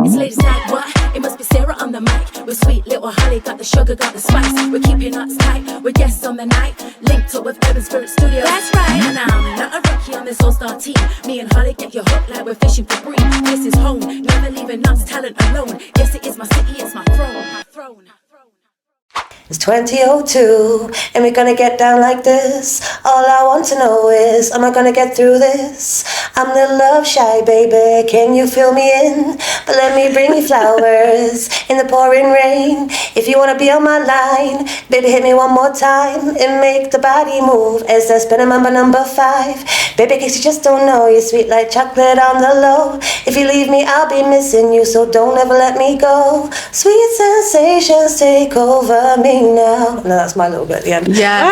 It's ladies like what? It must be Sarah on the mic. With sweet little Holly, got the sugar, got the spice. We're keeping us tight, we're guests on the night. Linked up with Urban Spirit Studios. That's right. And I'm not a rookie on this all-star team. Me and Holly get you hooked like we're fishing for bream. This is home, never leaving us talent alone. Yes, it is my city, it's my throne. It's 2002, and we're gonna get down like this. All I want to know is, am I gonna get through this? I'm a little love shy, baby, can you fill me in? But let me bring you flowers in the pouring rain. If you wanna be on my line, baby, hit me one more time and make the body move as I spin number 5. Baby, in case you just don't know, you're sweet like chocolate on the low. If you leave me, I'll be missing you, so don't ever let me go. Sweet sensations take over me now. No, that's my little bit at the end. Yeah,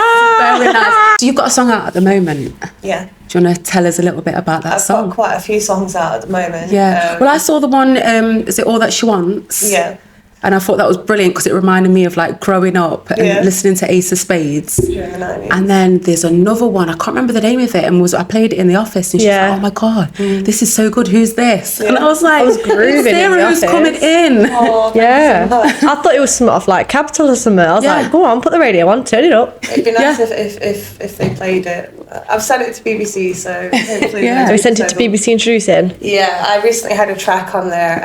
very nice. So you've got a song out at the moment. Yeah. Do you want to tell us a little bit about that song? I've got quite a few songs out at the moment. Yeah. Well, I saw the one, is it All That She Wants? Yeah. And I thought that was brilliant because it reminded me of like growing up and listening to Ace of Spades. During the 90s. And then there's another one, I can't remember the name of it, and I played it in the office and she was like, oh my God, this is so good, who's this? And I was like, grooving Sarah, who's coming in? Oh, yeah. I thought it was something off like Capital or something. I was like, go on, put the radio on, turn it up. It'd be nice if they played it. I've sent it to BBC, so hopefully. So we sent it to BBC Introducing. Yeah, I recently had a track on there.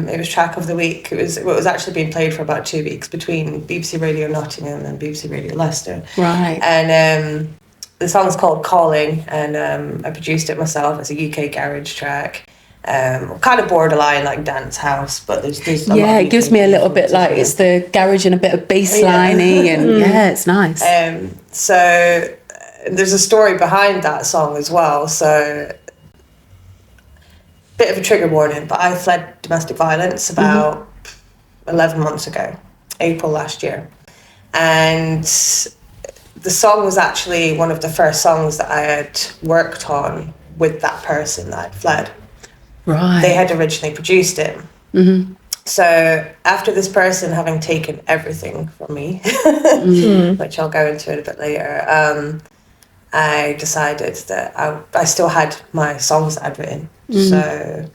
It was track of the week. It was actually being played for about 2 weeks between BBC Radio Nottingham and BBC Radio Leicester. Right. And the song's called Calling, and I produced it myself. It's a UK garage track. Kind of borderline like dance house, but there's a lot of it gives me a little bit like it's the garage and a bit of bassliney and it's nice. So there's a story behind that song as well. So bit of a trigger warning, but I fled domestic violence about 11 months ago, April last year, and the song was actually one of the first songs that I had worked on with that person that I'd fled. Right. They had originally produced it. So after this person having taken everything from me, which I'll go into it a bit later, I decided that I still had my songs that I'd written. So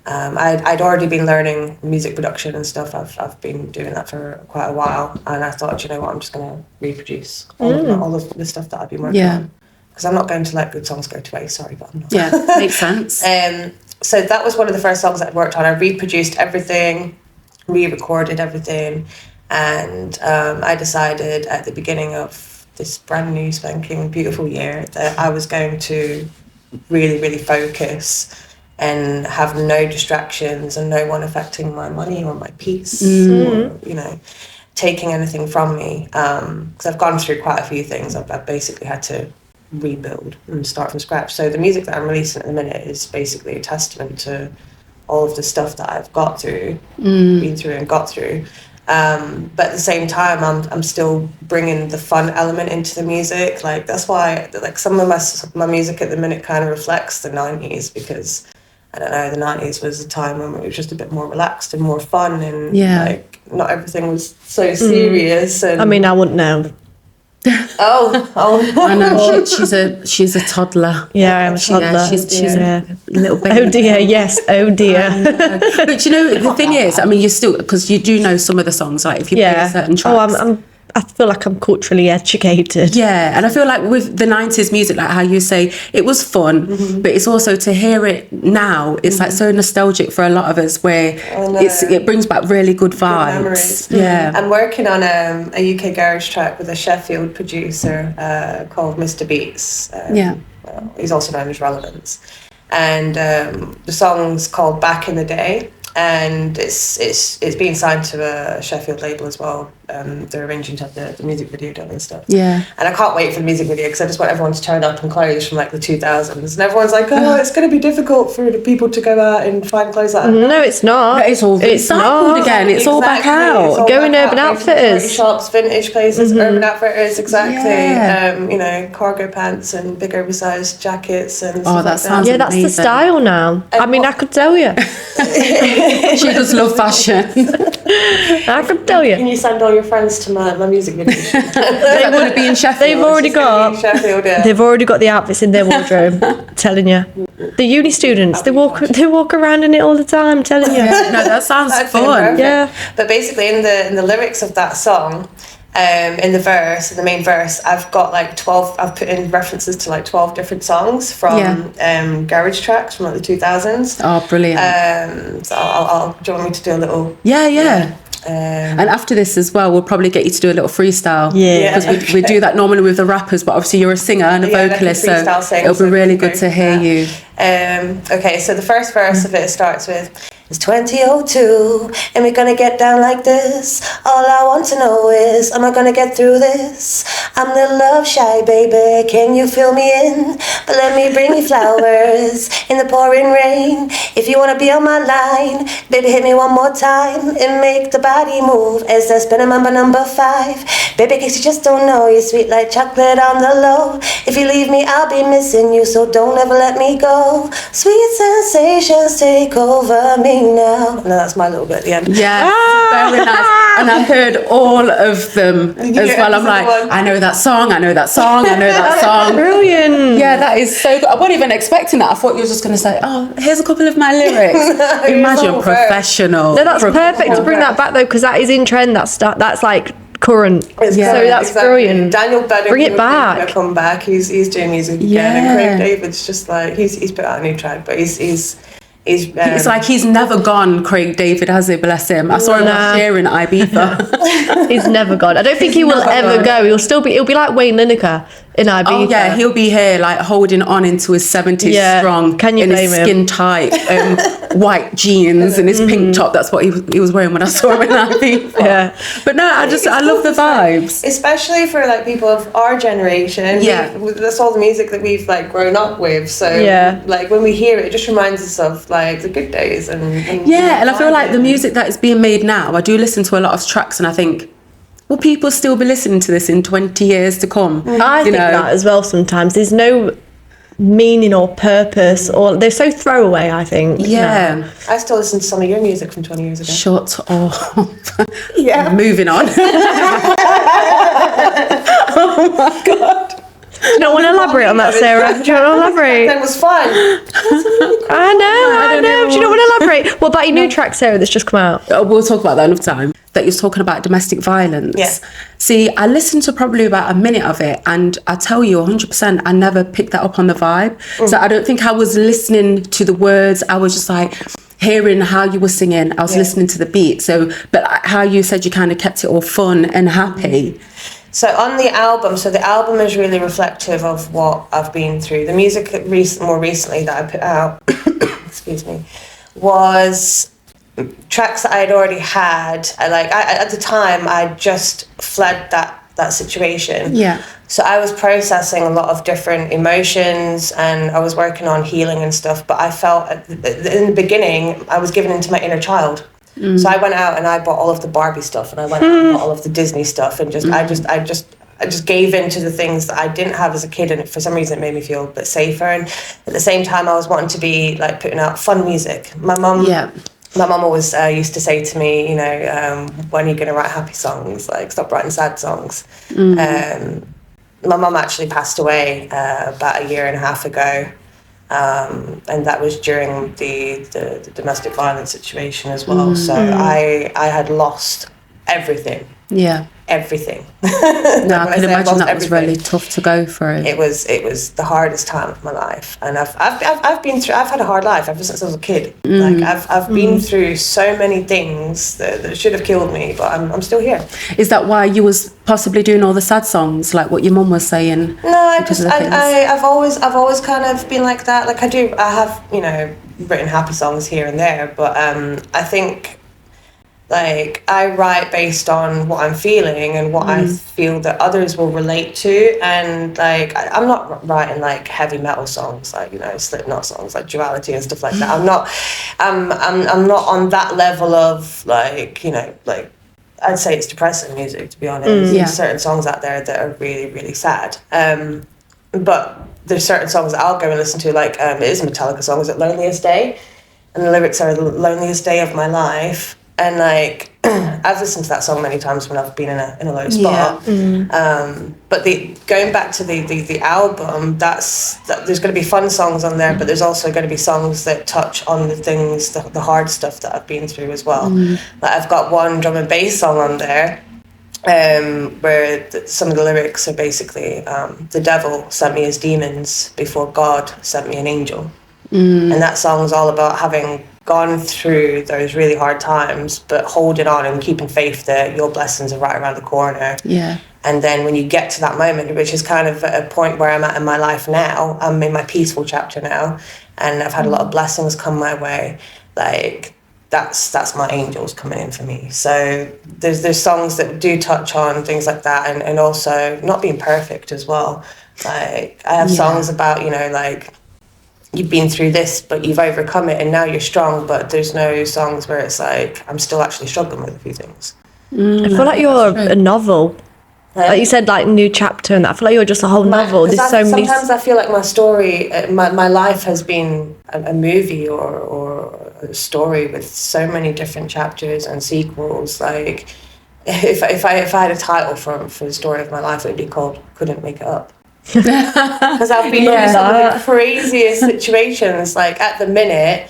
I'd already been learning music production and stuff. I've been doing that for quite a while, and I thought, you know what, I'm just going to reproduce all of the stuff that I've been working on. Because I'm not going to let good songs go to waste, sorry, but I'm not. Yeah, makes sense. So that was one of the first songs that I'd worked on. I reproduced everything, re-recorded everything, and I decided at the beginning of this brand new spanking beautiful year that I was going to really, really focus and have no distractions and no one affecting my money or my peace or, you know, taking anything from me. Because I've gone through quite a few things. I've basically had to rebuild and start from scratch. So the music that I'm releasing at the minute is basically a testament to all of the stuff that I've got through, been through and got through. But at the same time, I'm still bringing the fun element into the music. Like that's why, like some of my music at the minute kind of reflects the 90s, because I don't know, the 90s was a time when it was just a bit more relaxed and more fun, and like not everything was so serious. And I mean, I wouldn't know. Oh, I know she's a toddler. Yeah, I'm a toddler. She's a little baby. Oh dear, yes, oh dear. But you know, the thing is, I mean, you're still, because you do know some of the songs, like if you play certain tracks. I feel like I'm culturally educated. Yeah, and I feel like with the 90s music, like how you say, it was fun, but it's also to hear it now, it's like so nostalgic for a lot of us, where it brings back really good vibes. Good memories. Yeah. I'm working on a UK garage track with a Sheffield producer called Mr. Beats. Well, he's also known as Relevance. And the song's called Back in the Day. And it's being signed to a Sheffield label as well. They're arranging to have the music video done and stuff. Yeah. And I can't wait for the music video because I just want everyone to turn up in clothes from like the 2000s. And everyone's like, oh, it's going to be difficult for the people to go out and find clothes like that. No, it's not. But it's all recycled again. It's all back out. Go in Urban Outfitters. Shops, vintage places, Urban Outfitters, exactly. Yeah. You know, cargo pants and big oversized jackets and stuff that sounds amazing. That's the style now. I mean, I could tell you. She does love fashion. I can tell Can you. you send all your friends to my music video? They want to be in Sheffield. They've already got. Sheffield, yeah. They've already got the outfits in their wardrobe. Telling you, the uni students they walk around in it all the time. Telling you. No, that sounds That'd be fun. perfect. Yeah. But basically, in the lyrics of that song, in the verse, in the main verse, I've got like 12. I've put in references to like 12 different songs from garage tracks from like the 2000s. Oh, brilliant. So I'll. Do you want me to do a little? Yeah. And after this as well, we'll probably get you to do a little freestyle. Yeah. Because we do that normally with the rappers, but obviously you're a singer and a vocalist, so it'll be really good to hear you. Okay, so the first verse of it starts with, it's 2002 and we're gonna get down like this. All I want to know is, am I gonna get through this? I'm the love shy baby, can you fill me in? But let me bring you flowers in the pouring rain. If you wanna be on my line, baby hit me one more time and make the body move as I spin a number 5. Baby, cause you just don't know, you're sweet like chocolate on the low. If you leave me, I'll be missing you, so don't ever let me go. Sweet sensations take over me now. No, that's my little bit at the end. Yeah, very nice. And I heard all of them as well. I'm like, I know that song, I know that song, I know that song. Brilliant. Yeah, that is so good. I wasn't even expecting that. I thought you were just going to say, oh, here's a couple of my lyrics. Imagine, professional. No, that's perfect to bring that back though, because that is in trend. That's like current. So that's Exactly. brilliant. Daniel Bedingfield Bring it back. Come back. He's doing music again, Yeah. and Craig David's just like he's put out a new track, but he's It's like he's never gone, Craig David, has he? Bless him. I saw him last year in Ibiza. He's never gone. I don't think he will ever go. He'll be like Wayne Lineker in Ibiza. Oh yeah, he'll be here like holding on into his 70s strong. Can you in blame his him? skin tight white jeans and his pink top. That's what he was wearing when I saw him in Ibiza. Yeah. But no, I love the vibes. especially for like people of our generation. Yeah. That's all the music that we've like grown up with. So Yeah. like when we hear it, it just reminds us of like the good days and Yeah, and I feel like the music that is being made now, I do listen to a lot of tracks and I think, will people still be listening to this in 20 years to come? I think that as well sometimes. There's no meaning or purpose, or they're so throwaway, I think. Yeah. I still listen to some of your music from 20 years ago. Shut up. Yeah. Moving on. Oh my God. Do you not want to elaborate on that, Sarah? Do you want to elaborate? That was fun. I know. Do you not want to elaborate? What about your new track, Sarah, that's just come out? We'll talk about that another time. That you're talking about domestic violence. Yeah. See, I listened to probably about a minute of it, and I tell you 100%, I never picked that up on the vibe. So I don't think I was listening to the words. I was just like hearing how you were singing. I was listening to the beat. So, but how you said you kind of kept it all fun and happy. So on the album, the album is really reflective of what I've been through. The music more recently that I put out, excuse me, was tracks that I had already had. At the time, I just fled that situation. Yeah. So I was processing a lot of different emotions and I was working on healing and stuff. But I felt in the beginning, I was given into my inner child. So I went out and I bought all of the Barbie stuff and I went out and bought all of the Disney stuff and I just gave in to the things that I didn't have as a kid, and for some reason it made me feel a bit safer. And at the same time, I was wanting to be like putting out fun music. My mum always used to say to me, you know, when are you going to write happy songs? Like, stop writing sad songs. My mum actually passed away about 1.5 years ago. And that was during the domestic violence situation as well. So I had lost everything. Yeah. Everything. No, I can imagine that was really tough to go through. It was the hardest time of my life, and I've had a hard life ever since I was a kid. Like I've been through so many things that should have killed me, but I'm still here. Is that why you was possibly doing all the sad songs, like what your mum was saying? No, I've always kind of been like that. Like I have, you know, written happy songs here and there, but I think, like, I write based on what I'm feeling and what I feel that others will relate to. And like, I'm not writing like heavy metal songs, like, you know, Slipknot songs, like Duality and stuff like that. I'm not on that level of, like, you know, like, I'd say it's depressing music, to be honest. There's certain songs out there that are really, really sad. But there's certain songs that I'll go and listen to, like, it is a Metallica song, is it Loneliest Day? And the lyrics are the loneliest day of my life. And like, I've listened to that song many times when I've been in a low spot. But going back to the album, there's going to be fun songs on there, but there's also going to be songs that touch on the things, the hard stuff that I've been through as well. Like I've got one drum and bass song on there, where some of the lyrics are basically, the devil sent me his demons before God sent me an angel. And that song's all about having gone through those really hard times, but holding on and keeping faith that your blessings are right around the corner. Yeah. And then when you get to that moment, which is kind of a point where I'm at in my life now, I'm in my peaceful chapter now, and I've had a lot of blessings come my way. Like that's my angels coming in for me. So there's songs that do touch on things like that, and also not being perfect as well. Like I have songs about, you know, like, you've been through this, but you've overcome it, and now you're strong. But there's no songs where it's like, I'm still actually struggling with a few things. I feel like you're a novel. Like you said, like new chapter, and I feel like you're just a whole novel. There's so many. Sometimes I feel like my story, my life has been a movie or a story with so many different chapters and sequels. Like if I had a title for the story of my life, it would be called "Couldn't Make It Up." Because I've been through some of the craziest situations. Like at the minute,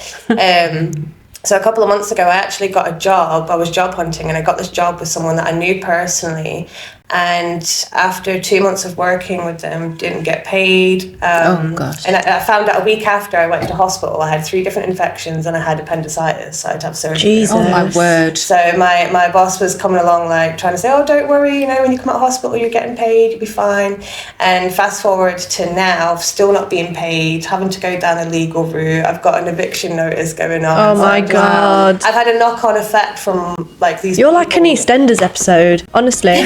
so a couple of months ago, I actually got a job. I was job hunting, and I got this job with someone that I knew personally. And after 2 months of working with them, didn't get paid. Oh, gosh. And I found out a week after I went to hospital, I had 3 different infections and I had appendicitis. So I had to have surgery. Jesus. Oh, my word. So my boss was coming along, like, trying to say, oh, don't worry, you know, when you come out of hospital, you're getting paid, you'll be fine. And fast forward to now, still not being paid, having to go down a legal route. I've got an eviction notice going on. Oh, my God. I've had a knock-on effect from, like, these You're like an people. EastEnders episode, honestly.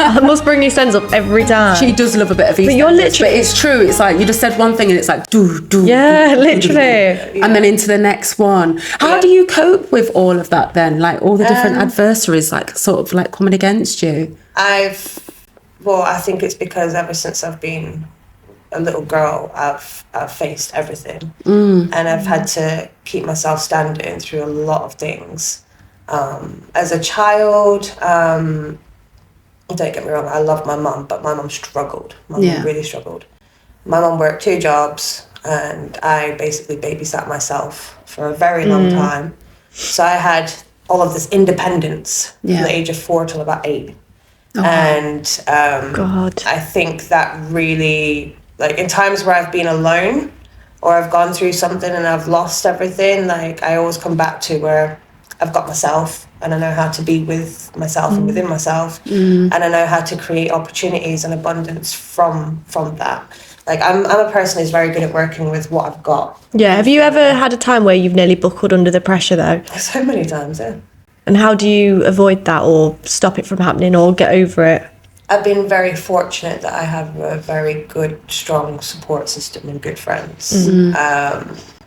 I must bring EastEnders up every time. She does love a bit of EastEnders. you're literally- But it's true. It's like, you just said one thing and it's like, do. Yeah, do, literally. And then into the next one. How do you cope with all of that then? Like all the different adversaries, like sort of like coming against you? I think it's because ever since I've been a little girl, I've faced everything. And I've had to keep myself standing through a lot of things. As a child, don't get me wrong, I love my mum, but my mum struggled. My mum really struggled. My mum worked 2 jobs, and I basically babysat myself for a very long time. So I had all of this independence from the age of 4 till about 8. And God. I think that really, like, in times where I've been alone or I've gone through something and I've lost everything, like, I always come back to where I've got myself and I know how to be with myself and within myself, and I know how to create opportunities and abundance from that. Like, I'm a person who's very good at working with what I've got. Yeah, have you ever had a time where you've nearly buckled under the pressure though? So many times, yeah. And how do you avoid that or stop it from happening or get over it? I've been very fortunate that I have a very good, strong support system and good friends.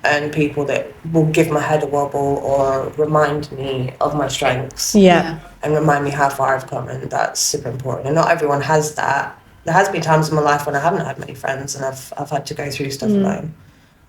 And people that will give my head a wobble or remind me of my strengths. Yeah. And remind me how far I've come, and that's super important. And not everyone has that. There has been times in my life when I haven't had many friends and I've had to go through stuff alone.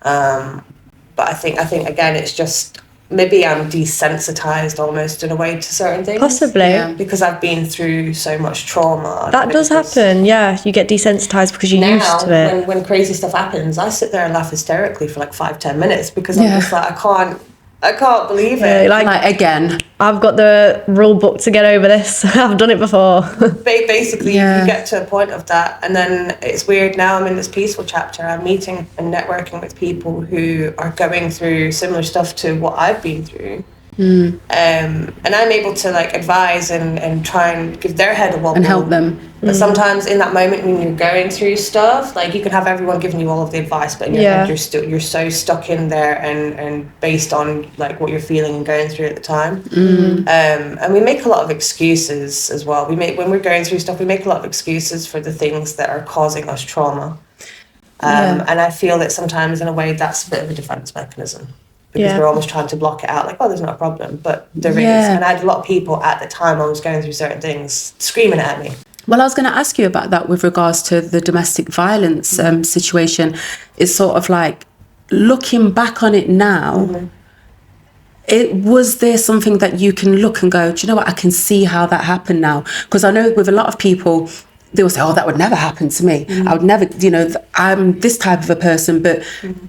But I think again, it's just maybe I'm desensitized almost in a way to certain things. Possibly. Because I've been through so much trauma. That does happen, yeah. You get desensitized because you're used to it. When crazy stuff happens, I sit there and laugh hysterically for like 5-10 minutes because I'm just like, I can't believe it. Yeah, Like again. I've got the rule book to get over this. I've done it before. Basically, you get to a point of that, and then it's weird. Now I'm in this peaceful chapter. I'm meeting and networking with people who are going through similar stuff to what I've been through. And I'm able to like advise and try and give their head a wobble And help them. But sometimes in that moment when you're going through stuff, like you can have everyone giving you all of the advice, but in your head you're so stuck in there and based on like what you're feeling and going through at the time. And we make a lot of excuses as well. When we're going through stuff, we make a lot of excuses for the things that are causing us trauma. And I feel that sometimes in a way that's a bit of a defense mechanism. Because we're almost trying to block it out, like, oh, there's not a problem, but there is. And I had a lot of people at the time I was going through certain things screaming at me. Well, I was going to ask you about that with regards to the domestic violence situation. It's sort of like looking back on it now. was there something that you can look and go, do you know what, I can see how that happened now? Because I know with a lot of people, they'll say, oh, that would never happen to me. I would never, I'm this type of a person. But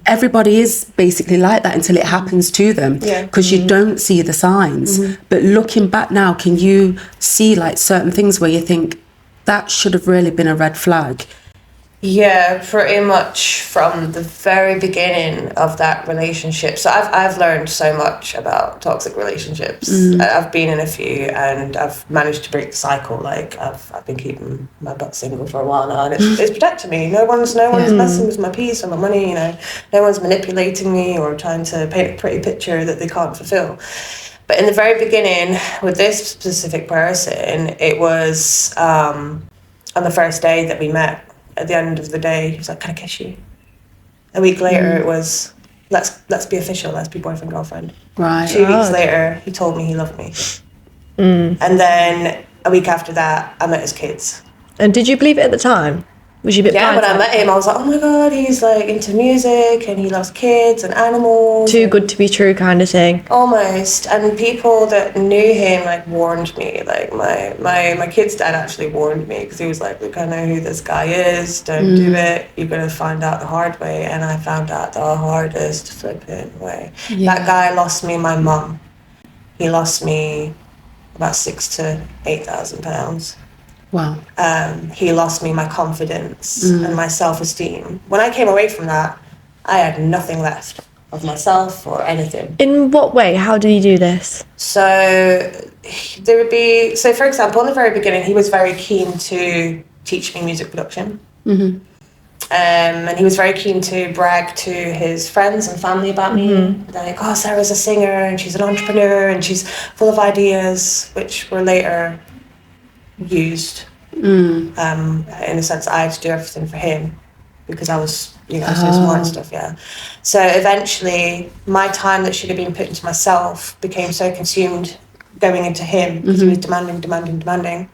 everybody is basically like that until it happens to them, because you don't see the signs. But looking back now, can you see like certain things where you think that should have really been a red flag? Yeah, pretty much from the very beginning of that relationship. So I've learned so much about toxic relationships. I've been in a few, and I've managed to break the cycle. Like I've been keeping my butt single for a while now, and it's protecting me. No one's messing with my peace or my money. No one's manipulating me or trying to paint a pretty picture that they can't fulfill. But in the very beginning, with this specific person, it was on the first day that we met. At the end of the day, he was like, "Can I kiss you?" A week later, it was, let's be official. Let's be boyfriend, girlfriend. Right. 2 weeks later, he told me he loved me. And then a week after that, I met his kids. And did you believe it at the time? Was you a bit Yeah, when I blindsided? met him, I was like, oh my God, he's like into music and he loves kids and animals. Too good to be true kind of thing. Almost. And people that knew him like warned me. Like my kid's dad actually warned me, because he was like, look, I know who this guy is. Don't do it. You're going to find out the hard way. And I found out the hardest flipping way. Yeah. That guy lost me my mum. He lost me about £6,000 to £8,000. Wow. He lost me my confidence and my self-esteem. When I came away from that, I had nothing left of myself or anything. In what way? How did you do this? So there would be, so for example, in the very beginning, he was very keen to teach me music production. And he was very keen to brag to his friends and family about me. They're like, oh, Sarah's a singer and she's an entrepreneur and she's full of ideas, which were later used. In a sense, I had to do everything for him because I was, so smart and stuff, So eventually, my time that should have been put into myself became so consumed going into him, because he was demanding.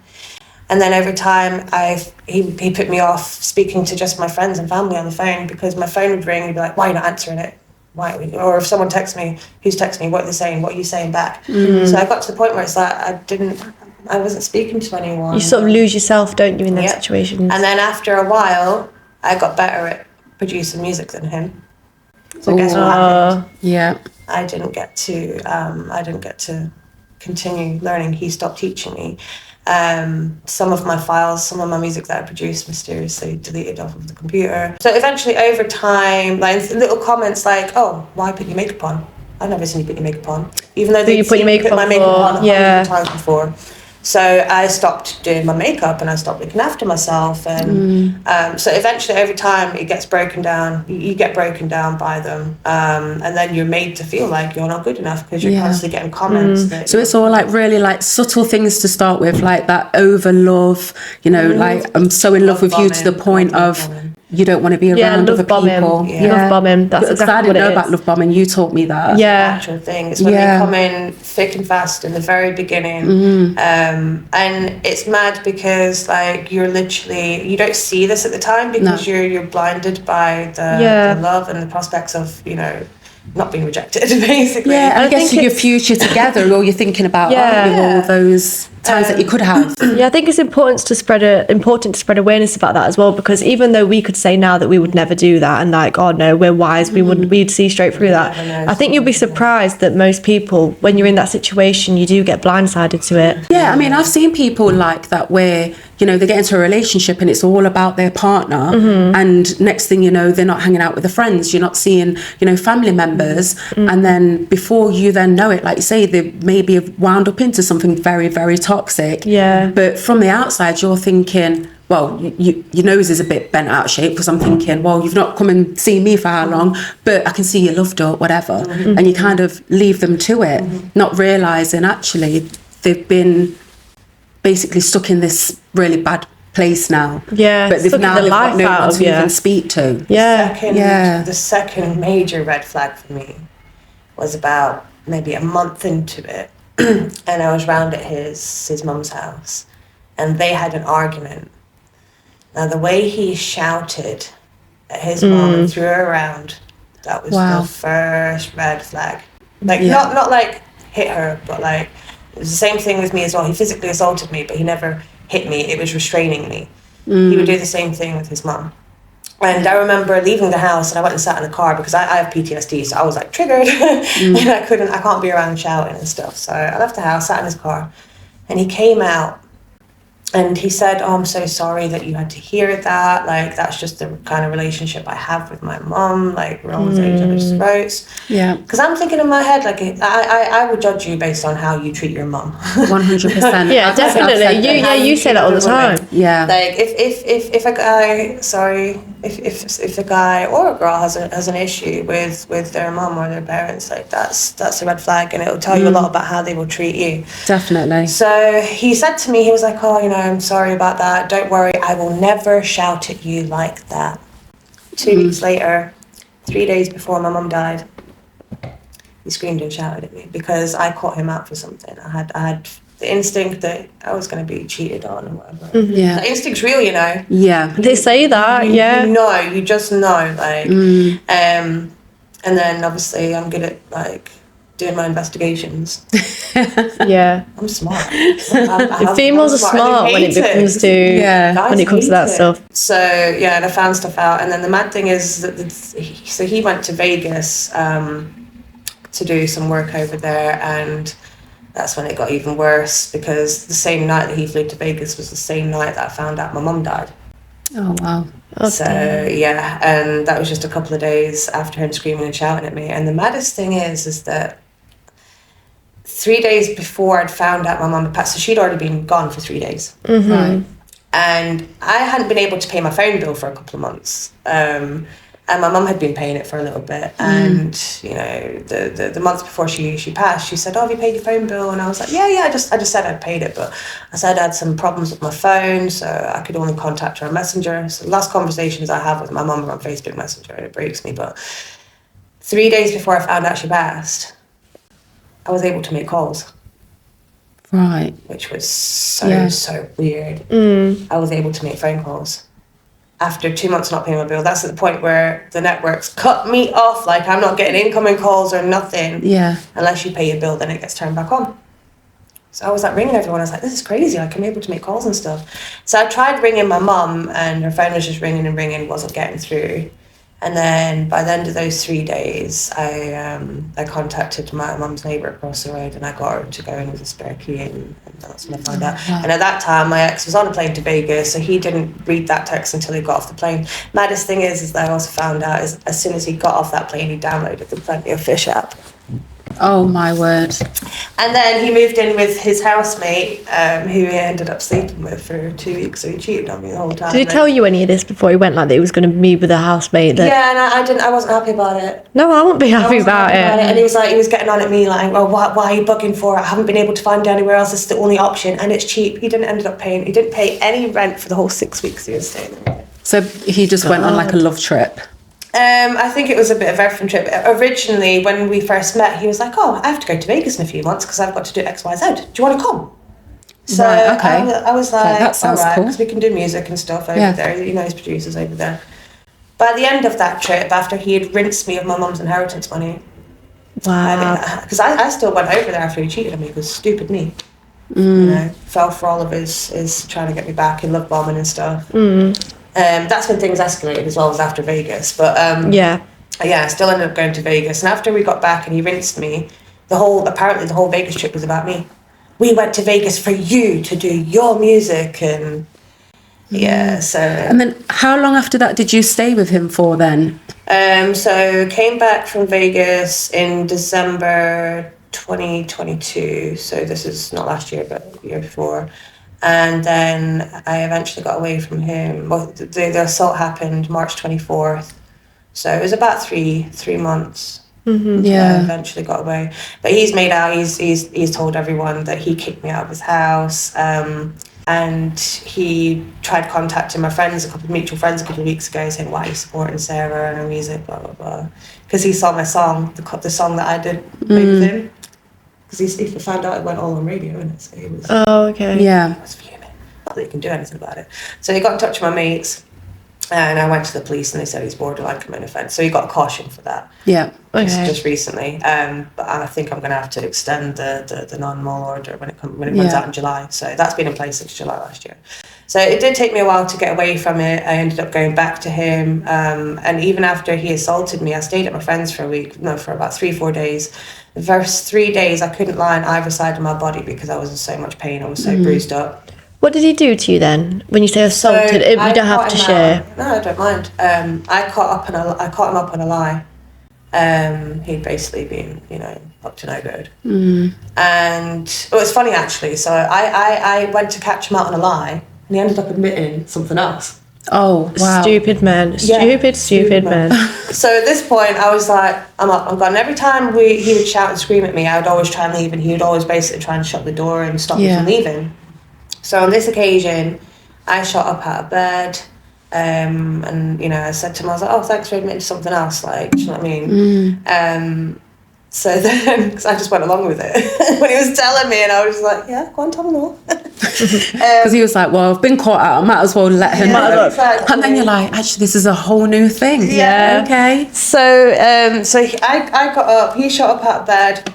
And then over time, he put me off speaking to just my friends and family on the phone, because my phone would ring and he'd be like, why are you not answering it? Why? Or if someone texts me, who's texting me? What are they saying? What are you saying back? So I got to the point where it's like I wasn't speaking to anyone. You sort of lose yourself, don't you, in those situations? And then after a while, I got better at producing music than him. So guess what happened? Yeah. I didn't get to continue learning. He stopped teaching me. Some of my files, some of my music that I produced, mysteriously deleted off of the computer. So eventually, over time, like little comments like, "Oh, why put your makeup on? I've never seen you put your makeup on," even though they put my makeup on 100 times before. So I stopped doing my makeup and I stopped looking after myself. And so eventually, over time, it gets broken down. You get broken down by them. And then you're made to feel like you're not good enough because you're constantly getting comments. So it's all like really like subtle things to start with, like that over love, like I'm so in love with you to the point of you don't want to be around other people. Love bombing. That's exactly I didn't what it know is. about love bombing. You taught me that. Yeah. Actual thing. It's when they come in thick and fast in the very beginning. And it's mad because like you don't see this at the time because you're blinded by the love and the prospects of, not being rejected, basically. Yeah, and I guess your future together, all you're thinking about all those times that you could have. Yeah, I think it's important to spread awareness about that as well, because even though we could say now that we would never do that and like, oh no, we're wise, we'd see straight through that. I think you'll be surprised that most people, when you're in that situation, you do get blindsided to it. Yeah, I mean, I've seen people like that where, they get into a relationship and it's all about their partner, and next thing you know, they're not hanging out with the friends, you're not seeing, family members, and then before you then know it, like you say, they maybe have wound up into something very, very toxic. Yeah. But from the outside, you're thinking, well, your nose is a bit bent out of shape, because I'm thinking, well, you've not come and seen me for how long, but I can see you loved or whatever. And you kind of leave them to it, not realising actually they've been basically stuck in this really bad place now. Yeah. But they've got no one to even speak to. Yeah. The second major red flag for me was about maybe a month into it. And I was round at his mum's house and they had an argument. Now the way he shouted at his mum and threw her around, that was the first red flag. Like, Yeah. not like hit her, but like, it was the same thing with me as well. He physically assaulted me, but he never hit me. It was restraining me. He would do the same thing with his mum. And I remember leaving the house and I went and sat in the car because I have PTSD, so I was like triggered and I can't be around shouting and stuff. So I left the house, sat in his car, and he came out and he said, "Oh, I'm so sorry that you had to hear that. Like, that's just the kind of relationship I have with my mum. Like, we're always at each other's throats." Yeah. Because I'm thinking in my head, like, I would judge you based on how you treat your mum. 100%. Yeah, I've said definitely. that. You say that all the time. Yeah. Like, if a guy, sorry, if a guy or a girl has an issue with their mum or their parents, like, that's a red flag, and it'll tell you a lot about how they will treat you. Definitely. So he said to me, he was like, "Oh, you know, I'm sorry about that. Don't worry, I will never shout at you like that." 2 weeks later, 3 days before my mum died, he screamed and shouted at me because I caught him out for something. I had the instinct that I was going to be cheated on or whatever. Yeah. The instinct's real, you know. Yeah. They say that, You know, you just know, like, and then obviously I'm good at like doing my investigations. Yeah. I'm smart. Females are smart when it comes to when it comes to that stuff. So yeah, and I found stuff out, and then the mad thing is that he went to Vegas to do some work over there, and that's when it got even worse because the same night that he flew to Vegas was the same night that I found out my mum died. Oh, wow. So yeah, and that was just a couple of days after him screaming and shouting at me. And the maddest thing is that 3 days before I'd found out my mum had passed, so she'd already been gone for 3 days. Right. And I hadn't been able to pay my phone bill for a couple of months. And my mum had been paying it for a little bit. And, you know, the month before she passed, she said, "Oh, have you paid your phone bill?" And I was like, yeah, I just said I'd paid it. But I said I had some problems with my phone, so I could only contact her on Messenger. So the last conversations I have with my mum are on Facebook Messenger, and it breaks me. But 3 days before I found out she passed, I was able to make calls. Right. Which was so weird. I was able to make phone calls. After 2 months not paying my bill, that's at the point where the networks cut me off. Like, I'm not getting incoming calls or nothing. Yeah. Unless you pay your bill, then it gets turned back on. So I was like ringing everyone. I was like, this is crazy. Like, I'm able to make calls and stuff. So I tried ringing my mum, and her phone was just ringing and ringing, wasn't getting through. And then by the end of those 3 days, I contacted my mum's neighbour across the road, and I got her to go in with a spare key, and that's when I found out. Wow. And at that time, my ex was on a plane to Vegas, so he didn't read that text until he got off the plane. Maddest thing is that I also found out is as soon as he got off that plane, he downloaded the Plenty of Fish app. Oh, my word. And then he moved in with his housemate, who he ended up sleeping with for 2 weeks, so he cheated on me the whole time. Did he tell you any of this before he went, like that he was going to meet with a housemate? Yeah, and I wasn't happy about it. No, I wouldn't be happy about it. And he was getting on at me like, "Well, why are you bugging for it? I haven't been able to find it anywhere else. It's the only option, and it's cheap." He didn't end up paying. He didn't pay any rent for the whole 6 weeks he was staying there. So he just went on like a love trip. I think it was a bit of everything trip. Originally, when we first met, he was like, "Oh, I have to go to Vegas in a few months because I've got to do X, Y, Z. Do you want to come?" So Right, okay. I was like, that sounds "All right," cool. because we can do music and stuff over there. You know, his producers over there. By the end of that trip, after he had rinsed me of my mum's inheritance money, Wow. because I still went over there after he cheated on me because stupid me. You know, fell for all of his trying to get me back and love bombing and stuff. That's when things escalated as well, as after Vegas. But yeah, I still ended up going to Vegas. And after we got back and he rinsed me, apparently the whole Vegas trip was about me. We went to Vegas for you to do your music, and yeah, so. And then how long after that did you stay with him for then? So came back from Vegas in December 2022. So this is not last year, but the year before. And then I eventually got away from him. Well, the assault happened March 24th. So it was about three months. Yeah. I eventually got away. But he's made out, he's told everyone that he kicked me out of his house. And he tried contacting my friends, a couple of mutual friends a couple of weeks ago, saying, "Why are you supporting Sarah and her music, blah, blah, blah." Because he saw my song, the song that I did made with him. Because he found out it went all on radio, and so he was... Oh, okay. Yeah. I was fuming. Not that he can do anything about it. So he got in touch with my mates, And I went to the police and they said he's borderline committing offence. So he got a caution for that. Yeah. Okay. Just recently. But I think I'm going to have to extend the non-mol order when it runs out in July. So that's been in place since July last year. So it did take me a while to get away from it. I ended up going back to him. And even after he assaulted me, I stayed at my friend's for about 3-4 days. The first 3 days, I couldn't lie on either side of my body because I was in so much pain. I was so bruised up. What did he do to you then? When you say assaulted, you don't have to share. No, I don't mind. I caught him up on a lie. He'd basically been, up to no good. And it was funny actually. So I went to catch him out on a lie, and he ended up admitting something else. Oh, wow. Stupid man. Stupid man. So at this point, I was like, I'm up, I'm gone. And every time he would shout and scream at me, I would always try and leave, and he would always basically try and shut the door and stop me from leaving. So on this occasion, I shot up out of bed, and I said to him, I was like, oh, thanks for admitting to something else, like, do you know what I mean? So then, because I just went along with it when he was telling me, and I was like, yeah, go on, tell me more. Because he was like, well, I've been caught out, I might as well let him know. Exactly. And then you're like, actually, this is a whole new thing. Yeah. Okay. So I got up, he shot up out of bed,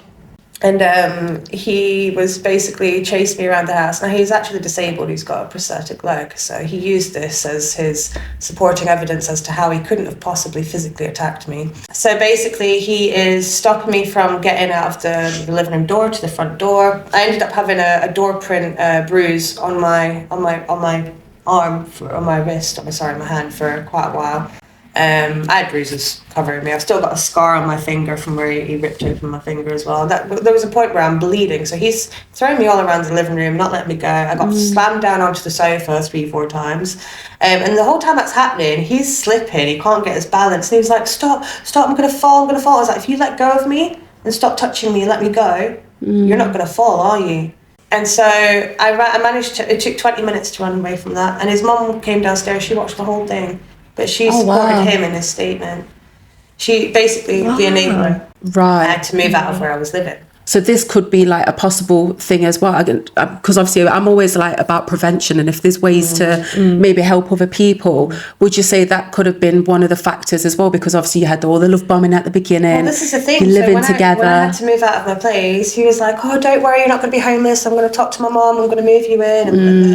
and he was basically chasing me around the house. Now, he's actually disabled, he's got a prosthetic leg, so he used this as his supporting evidence as to how he couldn't have possibly physically attacked me. So basically, he is stopping me from getting out of the living room door to the front door. I ended up having a door print bruise on my arm, on my wrist, my hand for quite a while. I had bruises covering me. I've still got a scar on my finger from where he ripped open my finger as well. There was a point where I'm bleeding, so he's throwing me all around the living room, not letting me go. I got slammed down onto the sofa 3-4 times, and the whole time that's happening, he's slipping. He can't get his balance, and he was like, "Stop! I'm gonna fall! I was like, "If you let go of me and stop touching me and let me go, you're not gonna fall, are you?" And so I managed to. It took 20 minutes to run away from that, and his mum came downstairs. She watched the whole thing. But she supported him in his statement. She basically, the enabler, had to move out of where I was living. So this could be like a possible thing as well, because obviously I'm always like about prevention, and if there's ways to maybe help other people, would you say that could have been one of the factors as well? Because obviously you had all the love bombing at the beginning. Well, this is the thing. You're living together. When I had to move out of my place, he was like, "Oh, don't worry, you're not going to be homeless. I'm going to talk to my mom. I'm going to move you in."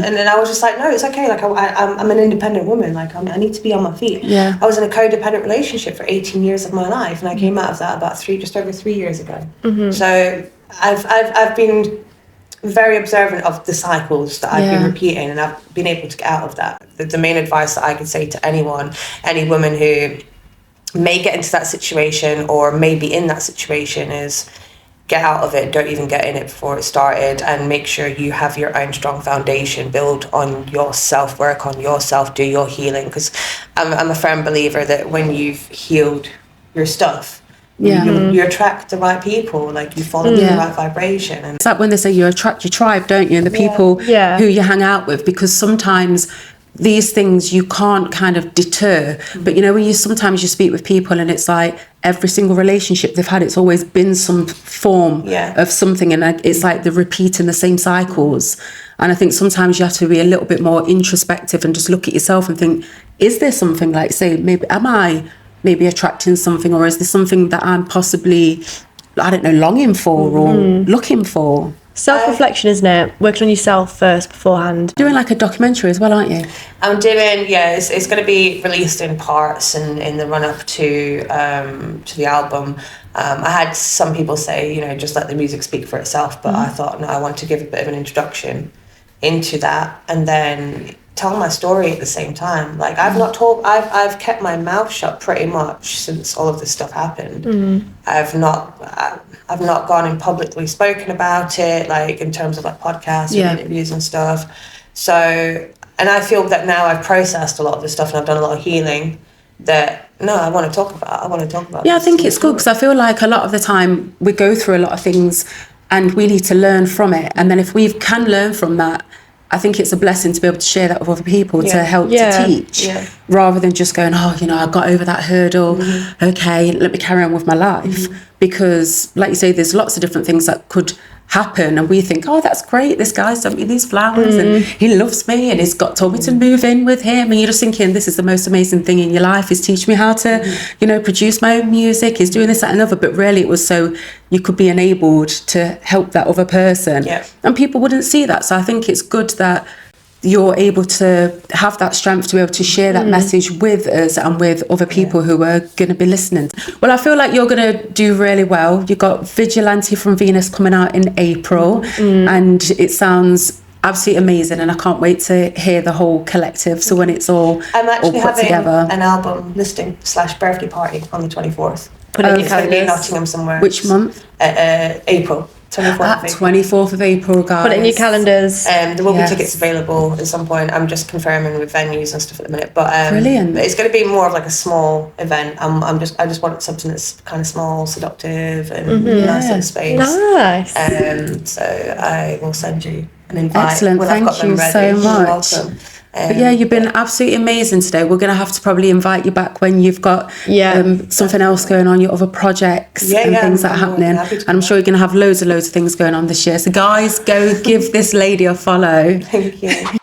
And then I was just like, "No, it's okay. Like I'm an independent woman. Like I need to be on my feet." Yeah. I was in a codependent relationship for 18 years of my life, and I came out of that about just over 3 years ago. So I've been very observant of the cycles that I've been repeating, and I've been able to get out of that. The main advice that I could say to any woman who may get into that situation or may be in that situation is get out of it. Don't even get in it before it started, and make sure you have your own strong foundation. Build on yourself, work on yourself, do your healing, because I'm a firm believer that when you've healed your stuff, you attract the right people, like you fall into the right vibration. And it's like when they say you attract your tribe, don't you? And the people who you hang out with, because sometimes these things you can't kind of deter. But when sometimes you speak with people and it's like every single relationship they've had, it's always been some form of something, and it's like they're repeating the same cycles. And I think sometimes you have to be a little bit more introspective and just look at yourself and think, is there something, like, say, maybe am I maybe attracting something, or is there something that I'm possibly, I don't know, longing for or looking for? Self-reflection, isn't it? Working on yourself first beforehand. Doing like a documentary as well, aren't you? I'm doing, it's going to be released in parts in the run-up to the album. I had some people say, just let the music speak for itself, but I thought, no, I want to give a bit of an introduction into that, and then tell my story at the same time. Like I've kept my mouth shut pretty much since all of this stuff happened. I've not gone and publicly spoken about it, like in terms of like podcasts or interviews and stuff. So, and I feel that now I've processed a lot of this stuff and I've done a lot of healing that I want to talk about. Yeah, I think it's good, because I feel like a lot of the time we go through a lot of things and we need to learn from it. And then if we can learn from that, I think it's a blessing to be able to share that with other people to help to teach, rather than just going, I got over that hurdle. Okay, let me carry on with my life. Because like you say, there's lots of different things that could happen, and we think, oh, that's great, this guy's sent me these flowers and he loves me and he's told me to move in with him, and you're just thinking, this is the most amazing thing in your life. He's teaching me how to produce my own music, he's doing this, that and another. But really it was so you could be enabled to help that other person. And people wouldn't see that. So I think it's good that you're able to have that strength to be able to share that message with us and with other people who are going to be listening. Well, I feel like you're going to do really well. You've got Vigilante from Venus coming out in April, and it sounds absolutely amazing, and I can't wait to hear the whole collective. So when it's all I'm actually all put having together. an album listing / birthday party on the 24th. Put it in your It's going to be in calendars. Nottingham somewhere. Which month? April. 24th of April. 24th of April, guys. Put it in your calendars. There will Yes. be tickets available at some point. I'm just confirming with venues and stuff at the minute. But Brilliant. It's going to be more of like a small event. I just wanted something that's kind of small, seductive, and nice little space. Nice. So I will send you an invite. Excellent, when I've thank got them you ready. so You're much. welcome. But yeah, you've been absolutely amazing today. We're going to have to probably invite you back when you've got something else going on, your other projects and things that are I'm happening. happy to And I'm sure you're going to have loads of things going on this year. So guys, go give this lady a follow. Thank you.